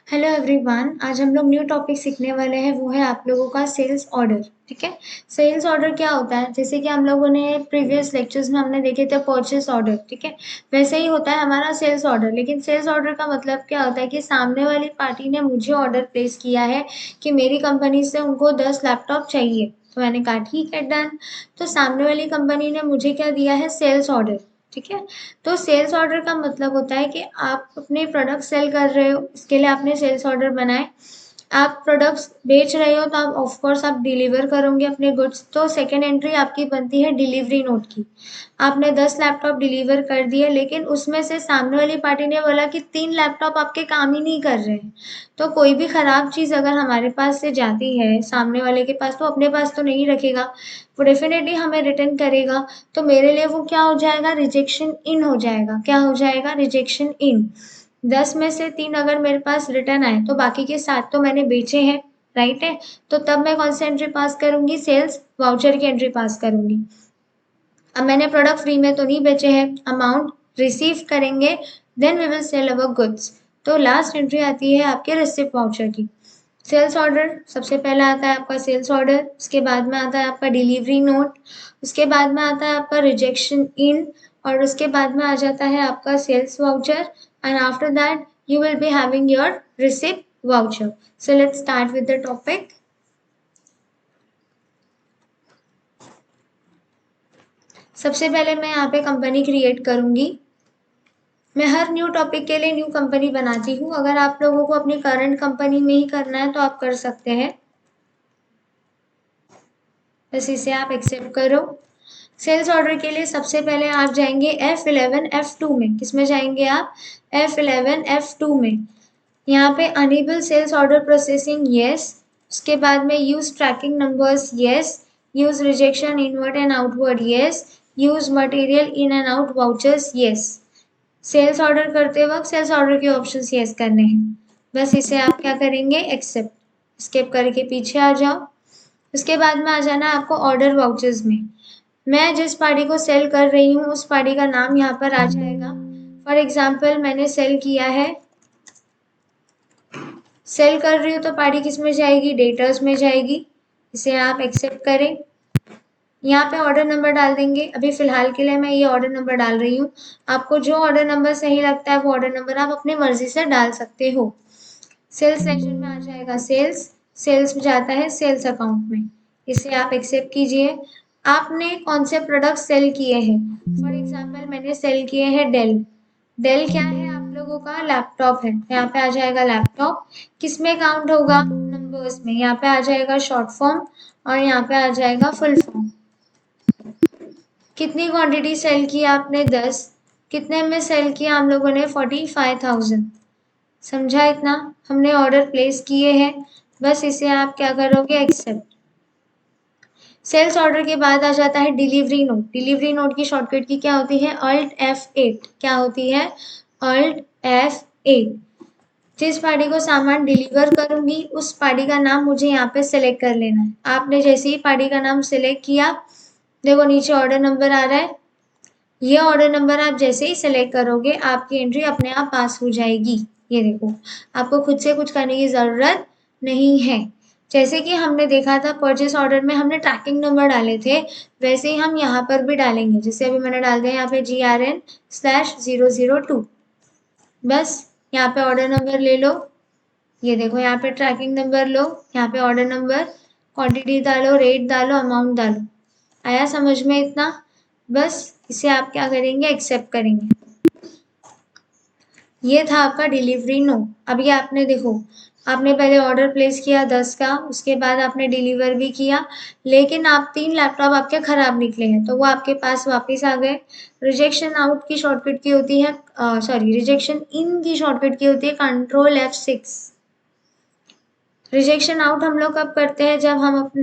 Hello everyone, आज हम लोग न्यू टॉपिक सीखने वाले हैं। वो है आप लोगों का सेल्स ऑर्डर। ठीक है। सेल्स ऑर्डर क्या होता है? जैसे कि हम लोगों ने प्रीवियस लेक्चर्स में हमने देखे थे परचेस ऑर्डर। ठीक है। वैसे ही होता है हमारा सेल्स ऑर्डर। लेकिन सेल्स ऑर्डर का मतलब क्या होता है कि सामने वाली पार्टी ने मुझे ऑर्डर प्लेस किया है कि मेरी कंपनी से उनको 10 लैपटॉप चाहिए। तो मैंने कहा ठीक है, डन। तो सामने वाली कंपनी ने मुझे क्या दिया है? Sales order. ठीक है। तो सेल्स ऑर्डर का मतलब होता है कि आप अपने प्रोडक्ट सेल कर रहे हो, इसके लिए आपने सेल्स ऑर्डर बनाए। आप प्रोडक्ट्स बेच रहे हो तो आप ऑफ कोर्स आप डिलीवर करोगे अपने गुड्स। तो सेकेंड एंट्री आपकी बनती है डिलीवरी नोट की। आपने 10 लैपटॉप डिलीवर कर दिए, लेकिन उसमें से सामने वाली पार्टी ने बोला कि 3 लैपटॉप आपके काम ही नहीं कर रहे हैं। तो कोई भी खराब चीज अगर हमारे पास से जाती है सामने वाले के पास, तो अपने पास तो नहीं रखेगा, वो डेफिनेटली हमें रिटर्न करेगा। तो मेरे लिए वो क्या हो जाएगा? रिजेक्शन इन हो जाएगा। क्या हो जाएगा? रिजेक्शन इन। 10 में से 3 अगर मेरे पास रिटर्न आए तो बाकी के 7 तो मैंने बेचे हैं। राइट है। तो तब मैं कौन सी एंट्री पास करूंगी? सेल्स वाउचर की एंट्री पास करूंगी। अब मैंने प्रोडक्ट फ्री में तो नहीं बेचे हैं, अमाउंट रिसीव करेंगे, then we will sell our goods. तो लास्ट एंट्री आती है आपके रिसिप्ट वाउचर की। सेल्स ऑर्डर सबसे पहला आता है आपका सेल्स ऑर्डर, उसके बाद में आता है आपका डिलीवरी नोट, उसके बाद में आता है आपका रिजेक्शन इन, और उसके बाद में आ जाता है आपका sales voucher. And after that you will be having your receipt voucher. So let's start with the topic. सबसे पहले मैं यहाँ पे कंपनी क्रिएट करूंगी। मैं हर न्यू टॉपिक के लिए न्यू कंपनी बनाती हूँ। अगर आप लोगों को अपनी करंट कंपनी में ही करना है तो आप कर सकते हैं, बस इसे आप एक्सेप्ट करो। सेल्स ऑर्डर के लिए सबसे पहले आप जाएंगे F11 F2 में। किसमें जाएंगे आप? F11 F2 में। यहाँ पे enable sales order processing, yes. उसके बाद में use tracking numbers, yes. Use rejection inward and outward, yes. Use material in and out vouchers, yes. Sales order करते वक्त सेल्स ऑर्डर के ऑप्शंस यस करने हैं। बस इसे आप क्या करेंगे? एक्सेप्ट। स्किप करके पीछे आ जाओ। उसके बाद में आ जाना आपको ऑर्डर वाउचर्स में। मैं जिस पार्टी को सेल कर रही हूँ उस पार्टी का नाम यहाँ पर आ जाएगा। फॉर एग्जाम्पल मैंने सेल किया है, सेल कर रही हूँ तो पार्टी किस में जाएगी? डेटर्स में जाएगी। इसे आप एक्सेप्ट करें। यहाँ पे ऑर्डर नंबर डाल देंगे। अभी फिलहाल के लिए मैं ये ऑर्डर नंबर डाल रही हूँ। आपको जो ऑर्डर नंबर सही लगता है वो ऑर्डर नंबर आप अपनी मर्जी से डाल सकते हो। सेल्स सेक्शन में आ जाएगा सेल्स, सेल्स में जाता है सेल्स अकाउंट में। इसे आप एक्सेप्ट कीजिए। आपने कौन से प्रोडक्ट सेल किए हैं? फॉर एग्जाम्पल मैंने सेल किए हैं डेल। डेल क्या है? आप लोगों का लैपटॉप है। यहाँ पे आ जाएगा लैपटॉप। किस में काउंट होगा? नंबर्स में। यहाँ पे आ जाएगा शॉर्ट फॉर्म और यहाँ पे आ जाएगा फुल फॉर्म। कितनी क्वांटिटी सेल की आपने? 10। कितने में सेल किया हम लोगों ने? 45,000। समझा इतना? हमने ऑर्डर प्लेस किए हैं। बस इसे आप क्या करोगे? एक्सेप्ट। सेल्स ऑर्डर के बाद आ जाता है डिलीवरी नोट। डिलीवरी नोट की शॉर्टकट की क्या होती है? Alt F8। क्या होती है? Alt F8। जिस पार्टी को सामान डिलीवर करूंगी उस पार्टी का नाम मुझे यहाँ पे सिलेक्ट कर लेना है। आपने जैसे ही पार्टी का नाम सिलेक्ट किया, देखो नीचे ऑर्डर नंबर आ रहा है। ये ऑर्डर नंबर आप जैसे ही सिलेक्ट करोगे आपकी एंट्री अपने आप पास हो जाएगी। ये देखो, आपको खुद से कुछ करने की जरूरत नहीं है। जैसे कि हमने देखा था परचेस ऑर्डर में हमने ट्रैकिंग नंबर डाले थे, वैसे ही हम यहाँ पर भी डालेंगे। जैसे अभी मैंने डाल दिया यहाँ पे GRN/002। बस यहाँ पे ऑर्डर नंबर ले लो। ये देखो यहाँ पे ट्रैकिंग नंबर लो, यहाँ पे ऑर्डर नंबर, क्वांटिटी डालो, रेट डालो, अमाउंट डालो। आया समझ में इतना? बस इसे आप क्या करेंगे? एक्सेप्ट करेंगे। ये था आपका डिलीवरी नो। अभी आपने देखो, आपने पहले ऑर्डर प्लेस किया 10 का, उसके बाद आपने डिलीवर भी किया, लेकिन आप 3 लैपटॉप आपके खराब निकले हैं तो वो आपके पास वापस आ गए। रिजेक्शन आउट की शॉर्टकट की होती है, सॉरी, रिजेक्शन इन की शॉर्टकट की होती है कंट्रोल F6। रिजेक्शन आउट हम लोग कब करते हैं? जब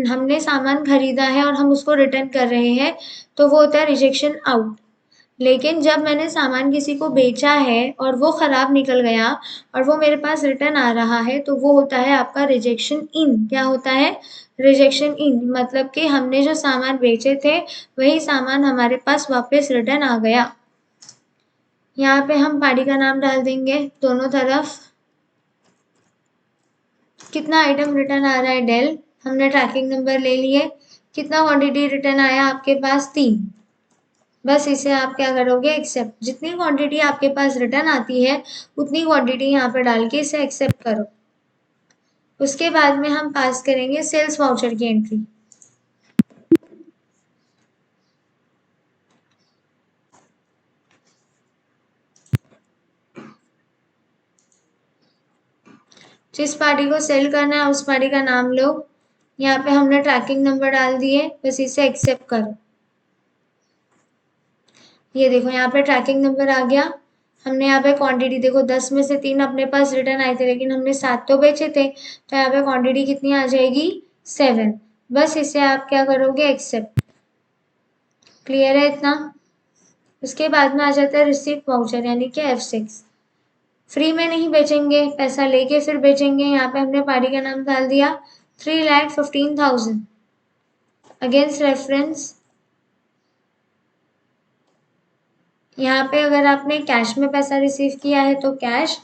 हमने सामान खरीदा है और हम उसको रिटर्न कर रहे हैं, तो वो होता है रिजेक्शन आउट। लेकिन जब मैंने सामान किसी को बेचा है और वो खराब निकल गया और वो मेरे पास रिटर्न आ रहा है, तो वो होता है आपका रिजेक्शन इन। क्या होता है? रिजेक्शन इन। मतलब कि हमने जो सामान बेचे थे वही सामान हमारे पास वापस रिटर्न आ गया। यहाँ पे हम पार्टी का नाम डाल देंगे दोनों तरफ। कितना आइटम रिटर्न आ रहा है डेल, हमने ट्रैकिंग नंबर ले लिए। कितना क्वांटिटी रिटर्न आया आपके पास 3। बस इसे आप क्या करोगे एक्सेप्ट। जितनी क्वांटिटी आपके पास रिटर्न आती है उतनी क्वांटिटी यहाँ पे डाल के इसे एक्सेप्ट करो। उसके बाद में हम पास करेंगे सेल्स वाउचर की एंट्री। जिस पार्टी को सेल करना है उस पार्टी का नाम लो। यहाँ पे हमने ट्रैकिंग नंबर डाल दिए, बस इसे एक्सेप्ट करो। ये देखो यहाँ पे ट्रैकिंग नंबर आ गया। हमने यहाँ पे क्वांटिटी देखो 10 में से 3 अपने पास रिटर्न आए थे, लेकिन हमने 7 तो बेचे थे, तो यहाँ पे क्वांटिटी कितनी आ जाएगी 7। बस इसे आप क्या करोगे एक्सेप्ट। क्लियर है इतना। उसके बाद में आ जाता है रिसीप्ट वाउचर यानी कि F6। फ्री में नहीं बेचेंगे, पैसा लेके फिर बेचेंगे। यहाँ पे हमने पार्टी का नाम डाल दिया 3,15,000 अगेंस्ट रेफरेंस। यहाँ पे अगर आपने कैश में पैसा रिसीव किया है तो कैश,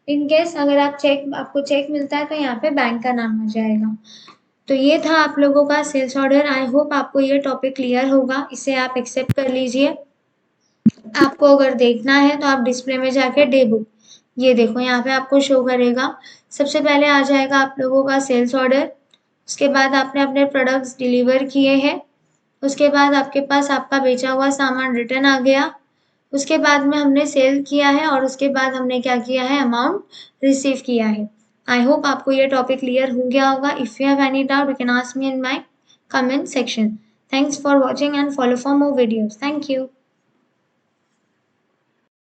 इन केस अगर आपको चेक मिलता है तो यहाँ पे बैंक का नाम आ जाएगा। तो ये था आप लोगों का सेल्स ऑर्डर। आई होप आपको ये टॉपिक क्लियर होगा। इसे आप एक्सेप्ट कर लीजिए। आपको अगर देखना है तो आप डिस्प्ले में जाके डे बुक, ये देखो यहाँ पे आपको शो करेगा। सबसे पहले आ जाएगा आप लोगों का सेल्स ऑर्डर। उसके बाद आपने अपने प्रोडक्ट्स डिलीवर किए हैं। उसके बाद आपके पास आपका बेचा हुआ सामान रिटर्न आ गया। उसके बाद में हमने सेल किया है और उसके बाद हमने क्या किया है अमाउंट रिसीव किया है। आई होप आपको ये टॉपिक क्लियर हो गया होगा। If you have any doubt you can ask me in my comment section. Thanks for watching and follow for more videos. Thank you.